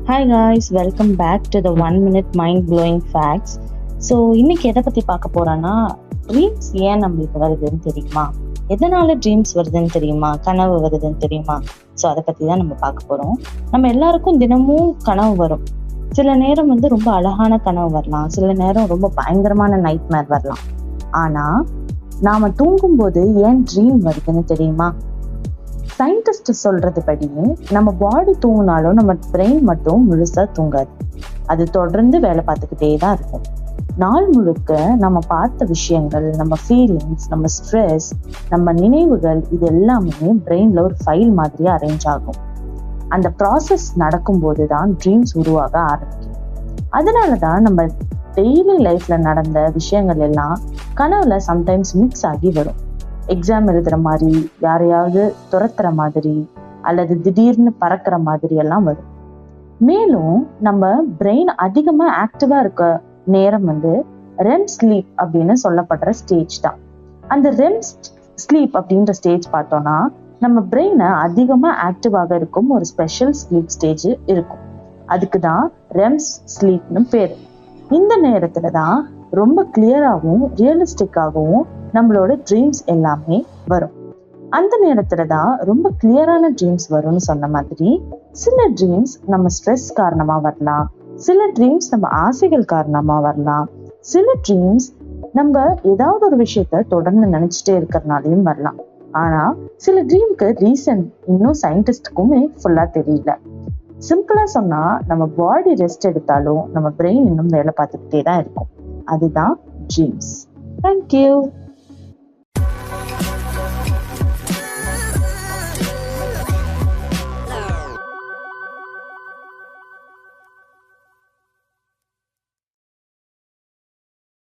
Hi guys, welcome back to the 1 minute mind blowing facts. So இன்னைக்கு எதை பத்தி பார்க்க போறோம்னா, ட்ரீம்ஸ் ஏன் நம்மளுக்கு வருதுன்னு தெரியுமா? எதனால ட்ரீம்ஸ் வருதுன்னு தெரியுமா? கனவு வருதுன்னு தெரியுமா? ஸோ அதை பத்தி தான் நம்ம பார்க்க போறோம். நம்ம எல்லாருக்கும் தினமும் கனவு வரும். சில நேரம் ரொம்ப அழகான கனவு வரலாம், சில நேரம் ரொம்ப பயங்கரமான நைட் மேர் வரலாம். ஆனா நாம தூங்கும்போது ஏன் ட்ரீம் வருதுன்னு தெரியுமா? சயின்டிஸ்ட் சொல்றது படி நம்ம பாடி தூங்கினாலும் நம்ம பிரெயின் மட்டும் முழுசா தூங்காது. அது தொடர்ந்து வேலை பார்த்துக்கிட்டே தான் இருக்கும். நாள் முழுக்க நம்ம பார்த்த விஷயங்கள், நம்ம ஃபீலிங்ஸ், நம்ம ஸ்ட்ரெஸ், நம்ம நினைவுகள், இது எல்லாமே பிரெயின்ல ஒரு ஃபைல் மாதிரியா அரேஞ்ச் ஆகும். அந்த ப்ராசஸ் நடக்கும்போது தான் ட்ரீம்ஸ் உருவாக ஆரம்பிக்கும். அதனாலதான் நம்ம டெய்லி லைஃப்ல நடந்த விஷயங்கள் எல்லாம் கனவுல சம்டைம்ஸ் மிக்ஸ் ஆகி வரும். எக்ஸாம் எழுதுற மாதிரி, யாரையாவது துரத்துற மாதிரி, அல்லது திடீர்னு பறக்கிற மாதிரி எல்லாம் வரும். மேலும் நம்ம பிரெயின் அதிகமா ஆக்டிவா இருக்க நேரம் REM ஸ்லீப் அப்படின்னு சொல்லப்படுற ஸ்டேஜ் தான். அந்த REM ஸ்லீப் அப்படின்ற ஸ்டேஜ் பார்த்தோம்னா நம்ம பிரெயினை அதிகமா ஆக்டிவாக இருக்கும் ஒரு ஸ்பெஷல் ஸ்லீப் ஸ்டேஜ் இருக்கும். அதுக்கு தான் REM ஸ்லீப்னு பேரு. இந்த நேரத்துல தான் ரொம்ப கிளியராகவும் ரியலிஸ்டிக்காகவும் நம்மளோட ட்ரீம்ஸ் எல்லாமே வரும். அந்த நேரத்துல தான் ரொம்ப கிளியரான ட்ரீம்ஸ் வரும்னு சொன்ன மாதிரி, சில ட்ரீம்ஸ் நம்ம ஸ்ட்ரெஸ் காரணமா வரலாம், சில ட்ரீம்ஸ் நம்ம ஆசைகள் காரணமா வரலாம், சில ட்ரீம்ஸ் நம்ம ஏதாவது ஒரு விஷயத்த தொடர்ந்து நினைச்சிட்டே இருக்கிறதுனாலையும் வரலாம். ஆனா சில ட்ரீம்க்கு ரீசன் இன்னும் சயின்டிஸ்டுக்குமே ஃபுல்லா தெரியல. சிம்பிளா சொன்னா, நம்ம பாடி ரெஸ்ட் எடுத்தாலும் நம்ம பிரெயின் இன்னும் வேலை பார்த்துக்கிட்டே தான் இருக்கும். அதுதான் ட்ரீம்ஸ். தேங்க்யூ.